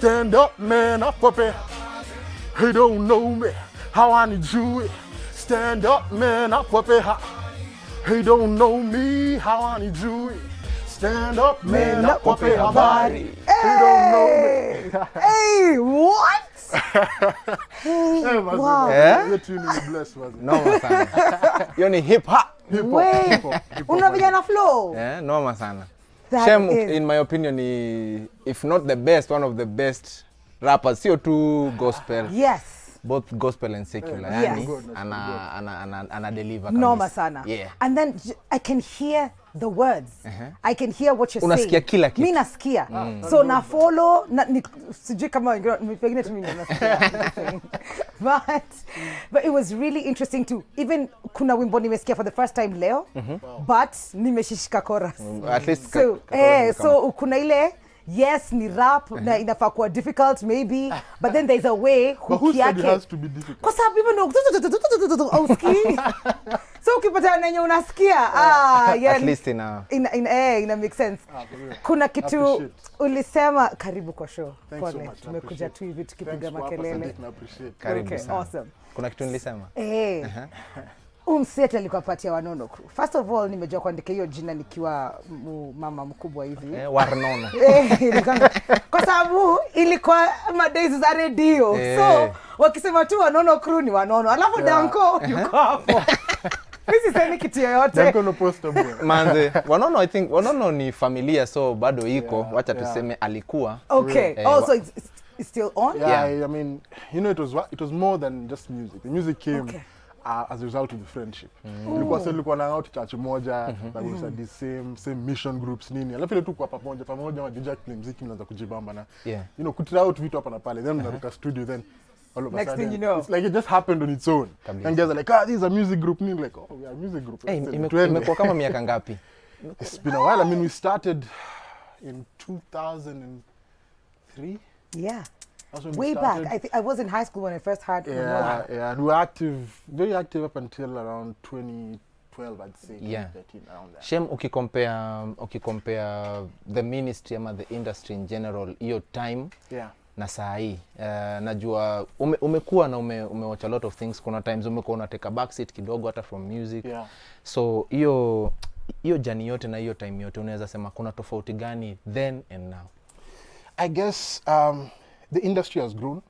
Stand up, man, up it. He don't know me, how I need you. Stand up, man, up it. He don't know me, how I need you. Stand up, man, up it. He don't know me. Hey, what? Hey, wow. You're truly blessed, was it? Noma sana. Hiyo ni hip hop. Wait, una vijana flow? Noma sana. That Shem, is... in my opinion, if not the best, one of the best rappers. Sio tu gospel. Yes. Both gospel and secular. Yes. Yani, ana deliver. Noma sana. Yeah. And then I can hear the words. I can hear what you're Unasikia saying. kila kitu. Mimi nasikia. So na follow sijui kama pengine tu mimi nasikia. But it was really interesting too. Even kuna wimbo nimesikia for the first time leo, but nimeshishika chorus. At least so kuna ile yes ni rap na inafaa kuwa difficult maybe, but then there's a way who said it has to be difficult? Kwa sababu even auski. So ukipata nenye unasikia yeah, at least ina make sense. Kuna kitu ulisema karibu kwa show. Pole, tumekuja tu hivi tukipiga makelele. Karibu sana. Awesome. Kuna kitu nilisema? Umsete alikuwa patia Wanono Crew. First of all, nimejua kuandika hiyo jina nikiwa mama mkubwa hivi. Warnono. Kwa sababu ilikuwa madays za radio. So, wakisema tu Wanono Crew ni Wanono. Alafu Danko yuko hapo. Mimi sisemi kitu yoyote. Danko no poster boy. Manze, Wanono I think Wanono ni familia so bado iko. Wacha tuseme alikuwa. Okay. So it's still on? Yeah, I mean, you know it was more than just music. The music came as a result of the friendship. Ilikuwa na out church moja that was at the same mission groups nini. Alafu ile tu kwa pamoja majija kile muziki mnaanza kujibamba na you know kutry out vitu hapa na pale, then mnaruka studio, then all of a sudden, next thing you know, it's like it just happened on its own. And guys are like, this is a music group. Nini like, oh, we are a music group. Imekuwa kama miaka ngapi? It's been a while. I mean, we started in 2003. Yeah. Way back. I was in high school when I first heard. Yeah. And we were very active up until around 2012, I'd say. 2013, around that. Shem, ukikompare the ministry ama the industry in general, hiyo time na saa hii, najua umekuwa na umewatch a lot of things. Kuna times umekuwa unateka backseat kidogo hata from music. So hiyo journey yote na hiyo time yote unaweza sema kuna tofauti gani then and now? I guess the industry has grown.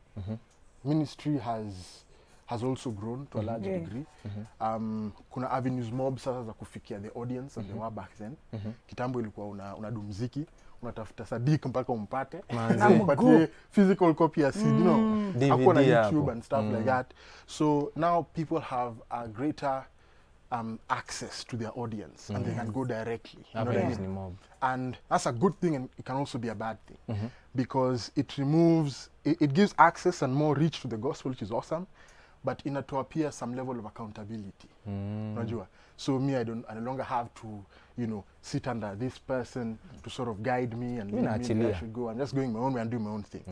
Ministry has also grown to a large degree. Kuna avenues mob sasa za kufikia the audience and they were back then. Kitambo ilikuwa unadu muziki, unatafuta Sadiq mpaka umpate. But physical copy ya CD, you know, hakuna YouTube and stuff like that. So now people have a greater access to their audience and they can go directly. You know what I mean? And that's a good thing, and it can also be a bad thing because it removes, it gives access and more reach to the gospel, which is awesome, but in to appear some level of accountability. So me, I no longer have to, you know, sit under this person to sort of guide me and lead me where I should go. I'm just going my own way and doing my own thing.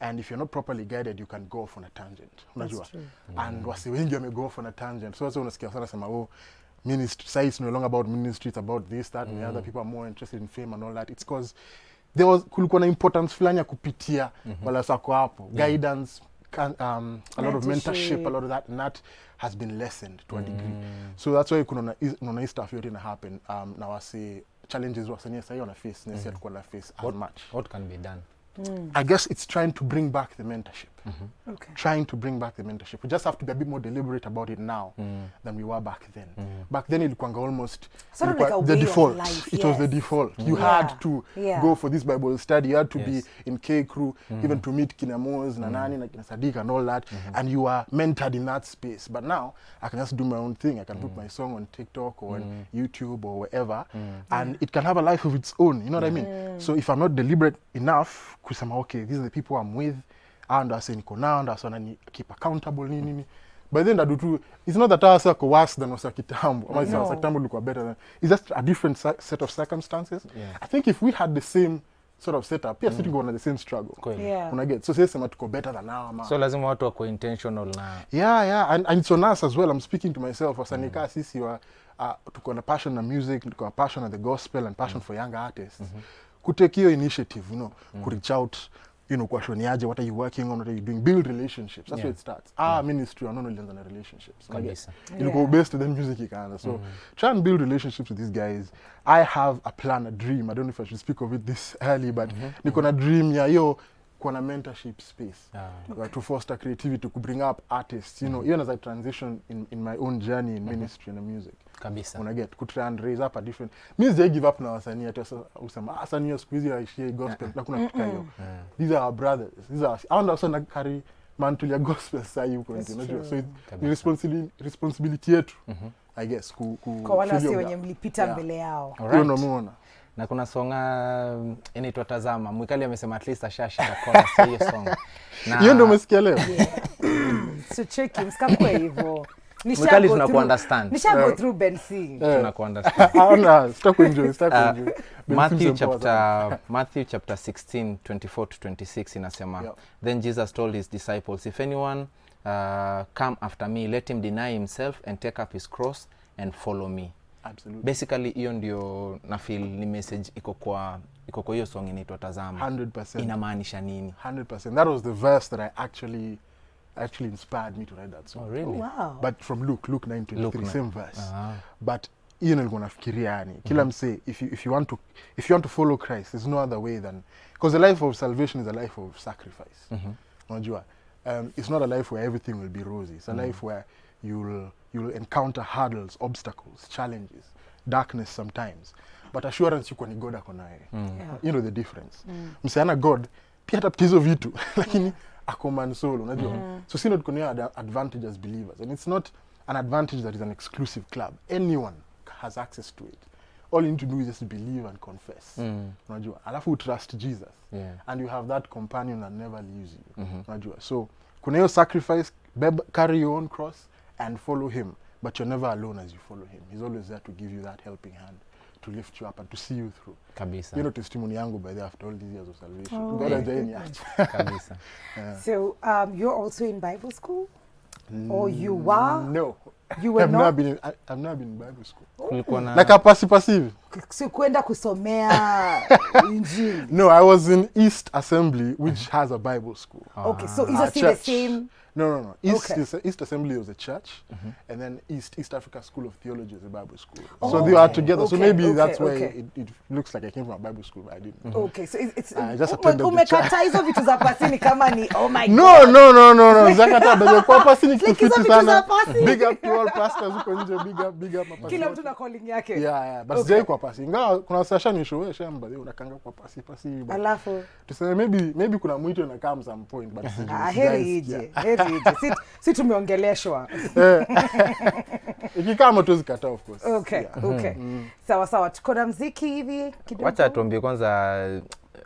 And if you're not properly guided, you can go off on a tangent. That's true. And wasi wengi wame go off on a tangent. So unasikia sana sema ministry, say it's no longer about ministry, it's about this, that, and the other. People are more interested in fame and all that. It's because there was kulikuwa na importance fulani ya kupitia wala sako hapo. Guidance, a lot of mentorship, a lot of that, and that has been lessened to a degree. So that's why kuna hii stuff yote ina happen. Na wasi challenges wasanii sasa wana face, nesi alikuwa na face as much. What can be done? I guess it's trying to bring back the mentorship. Trying to bring back the mentorship. We just have to be a bit more deliberate about it now than we were back then. Back then it was almost sort of like the default. Life, it was the default. You had to go for this Bible study. You had to be in K crew, even to meet Kinamos, Nanani, Kina Sadiq and all that. And you are mentored in that space. But now I can just do my own thing. I can put my song on TikTok or on YouTube or wherever. And it can have a life of its own. You know what I mean? So if I'm not deliberate enough, kusema okay, these are the people I'm with, and I say niko now, and I say keep accountable nini. But then it's not that I say worse than was kitambo. Or kitambo look better than. It's just a different set of circumstances. I think if we had the same sort of setup, we are sitting on the same struggle. Unaget. So say sema tuko better than now. So lazima watu wako intentional na. And it's on us as well. I'm speaking to myself. Wasanika sisi wa tuko na passion na music, tuko na passion na the gospel and passion for young artists. Kutake your initiative, you know, could reach out, you know, kwa shoniaje, what are you working on, what are you doing, build relationships. That's where it starts. Ministry are not only in relationships. Ilikuwa based then music ikaanza. So try and build relationships with these guys. I have a plan, a dream. I don't know if I should speak of it this early, but niko na dream ya yo kuna mentorship space to foster creativity, to bring up artists, you know, even as I transition in my own journey in ministry and music. Kabisa. When I get to try and raise up a different, means they give up now wasanii ati usema wasanii squeeze ya share gospel na kuna kitu hiyo. These are our brothers. These are I also na carry mantle ya gospel sasa huko nje, unajua. So ni responsibility yetu. I guess kwa wale wasio wenye mlipita mbele yao. Hiyo ndio muona. Na kuna songa inaitwa Tazama. Mwikali amesema at least ashashika chorus hiyo song. Na hiyo ndio umesikia leo. So check msikakwe hivyo. Mwikali tunakuunderstand. Nisha go through Ben C. Tunakuunderstand. Stop enjoy. Matthew chapter 16 24 to 26 inasema, then Jesus told his disciples, if anyone come after me, let him deny himself and take up his cross and follow me. Absolutely. Basically hiyo ndio na feel ni message iko kwa hiyo song inaitwa Tazama. 100%. Inamaanisha nini? 100%. That was the verse that I actually inspired me to write that song. Oh really? Wow. But from Luke 9:23, same verse. But hiyo nilikuwa nafikiria yani kila mse, if you want to follow Christ, there's no other way than, because the life of salvation is a life of sacrifice. Unajua, it's not a life where everything will be rosy. It's a life where you'll encounter hurdles, obstacles, challenges, darkness sometimes, but assurance yuko ni God ako naye. You know the difference. Msiana God pia hata hizo vitu lakini ako man solo, unajua. So sisi tuko na advantage as believers, and it's not an advantage that is an exclusive club. Anyone has access to it. All you need to do is just believe and confess. Unajua, alafu trust Jesus. And you have that companion that never leaves you. Unajua. So kuna hiyo sacrifice, carry your own cross and follow him, but you're never alone as you follow him. He's always there to give you that helping hand, to lift you up and to see you through. Kabisa. You know, testimony yangu by the after all these years of salvation. God has done it. Kabisa. So you're also in Bible school? Or you were? No. You were not? I've not been in Bible school. Kulikuwa na Like a passive. Si kwenda kusomea injili. No, I was in East Assembly, which has a Bible school. Okay, so is it the same? No. East Assembly was a church, and then East Africa School of Theology is a Bible school. So they are together. So maybe that's why it looks like I came from a Bible school, but I didn't. Okay, so it's I just attended the church. Umekata hizo vitu za pasini kama ni oh my God. No. Zakata ndio kwa pasini kufiti sana. Pasini. Big up to all pastors huko nje, big up pastor. Kila mtu na calling yake. Yeah, but sijai kwa pasi. Ingawa kuna session ni show Shem bali unakanga kwa pasi. Alafu tuseme maybe kuna mwito na come some point, but heri ije. Si tumeongeleshwa. Ikikama tu zikata of course. Okay. Sawa. Tuko na muziki hivi kidogo. Wacha tuambie kwanza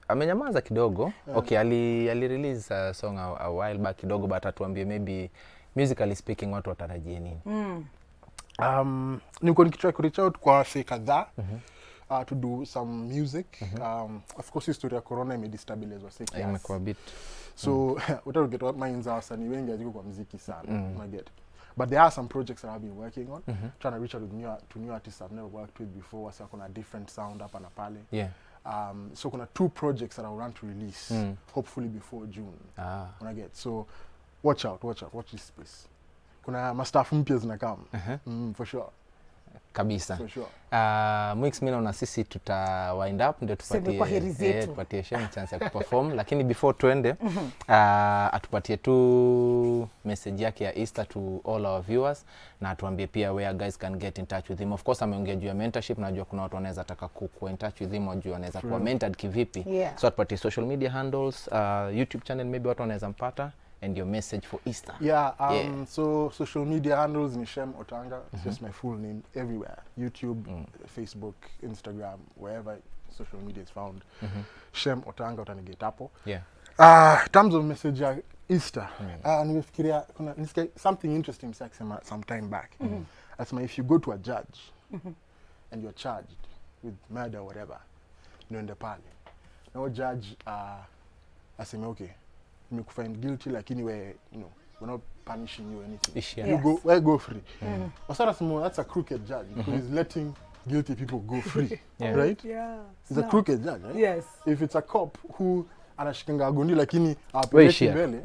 amenyamaza kidogo. Okay, ali release a song a while back kidogo, but atuambie maybe musically speaking watu watarajie nini. Niko nikitry to reach out kwa wase kadhaa to do some music. Of course history ya corona imedestabilize wase kiasi. Imekuwa bit. So without get what minds are wasanii wengi aziko kwa muziki sana. I get. But there are some projects that I've been working on, trying to reach out to new artists I've never worked with before. Wasa kuna different sound hapa na pale. Yeah. So kuna 2 projects that I want to release hopefully before June. When I get. So watch this space. Kuna mastaff mpya zinakam. For sure. Kabisa. For sure. Mwix mimi na sisi tuta wind up ndio tupatie Shem chance ya kuperform, lakini before tuende atupatie tu message yake ya Easter to all our viewers na atuambie pia where guys can get in touch with him. Of course ameongea juu ya mentorship, najua kuna watu wanaweza taka ku in touch with him, wajua wanaweza kuwa mentored kivipi. So atupatie social media handles, YouTube channel maybe watu wanaweza mpata, and your message for Easter. So social media handles ni Shem Otanga. It's just my full name everywhere. YouTube, Facebook, Instagram, wherever social media is found. Shem Otanga utanigeta hapo. In terms of message ya Easter, nimefikiria kuna something interesting msakisema some time back. Asema if you go to a judge and you're charged with murder or whatever, unaenda pale. No judge asema okay, you find guilty, lakini we're not punishing you or anything. You go free. That's a crooked judge because he's letting guilty people go free, right? Yeah. He's a crooked judge, right? Yes. If it's a cop who anashikanga gundi lakini apeleki mbele.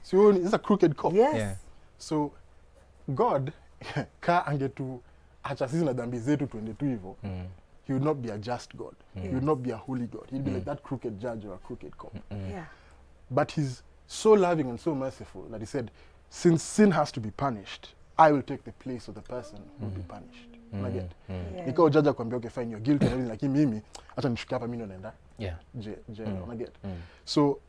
So it's a crooked cop. Yes. Yeah. So God ka angetu acha sisi na dhambi zetu tuende tu hivyo. He would not be a just God. He would not be a holy God. He'd be like that crooked judge or a crooked cop. Yeah. But he's so loving and so merciful that he said, since sin has to be punished, I will take the place of the person who will be punished. Unaget? Nikao judge akwambia okay fine, you're guilty and everything, lakini mimi acha nishuke hapa, mimi naenda. Yeah. Unaget? So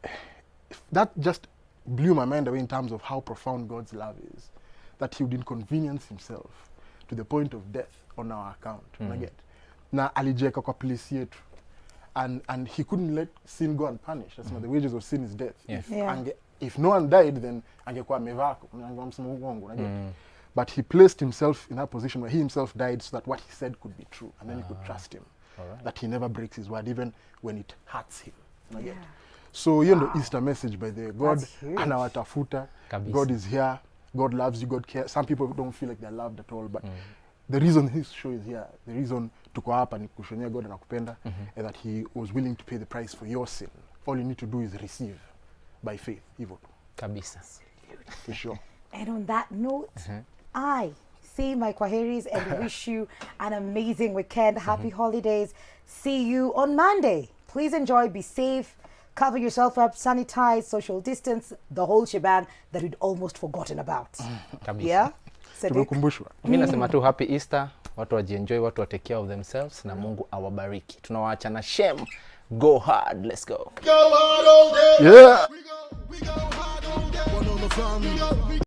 that just blew my mind away in terms of how profound God's love is, that he would inconvenience himself to the point of death on our account. Unaget? Na alijiweka kwa place yetu. And he couldn't let sin go unpunished. That's why the wages of sin is death. Yeah. If no one died, then angekuwa amevako. But he placed himself in that position where he himself died so that what he said could be true. And then you could trust him. Right. That he never breaks his word, even when it hurts him. So hiyo ndo Easter message by the way. God anawatafuta. God is here. God loves you. God cares. Some people don't feel like they're loved at all. But the reason his show is here, the reason tuko hapa ni kushonyea God anakupenda, and that he was willing to pay the price for your sin. All you need to do is receive by faith. Hivyo tu. Kabisa. For sure. And on that note, I say my kwaheris and wish you an amazing weekend. Happy holidays. See you on Monday. Please enjoy, be safe, cover yourself up, sanitize, social distance, the whole shebang that we'd almost forgotten about. Kabisa. Yeah? Tumekumbushwa. Mimi nasema tu happy Easter, watu wajienjoy, watu wa take care of themselves na Mungu awabariki. Tunawaacha na Shem. Go hard, let's go. Go hard all day. Yeah. We go hard all day. One on the farm.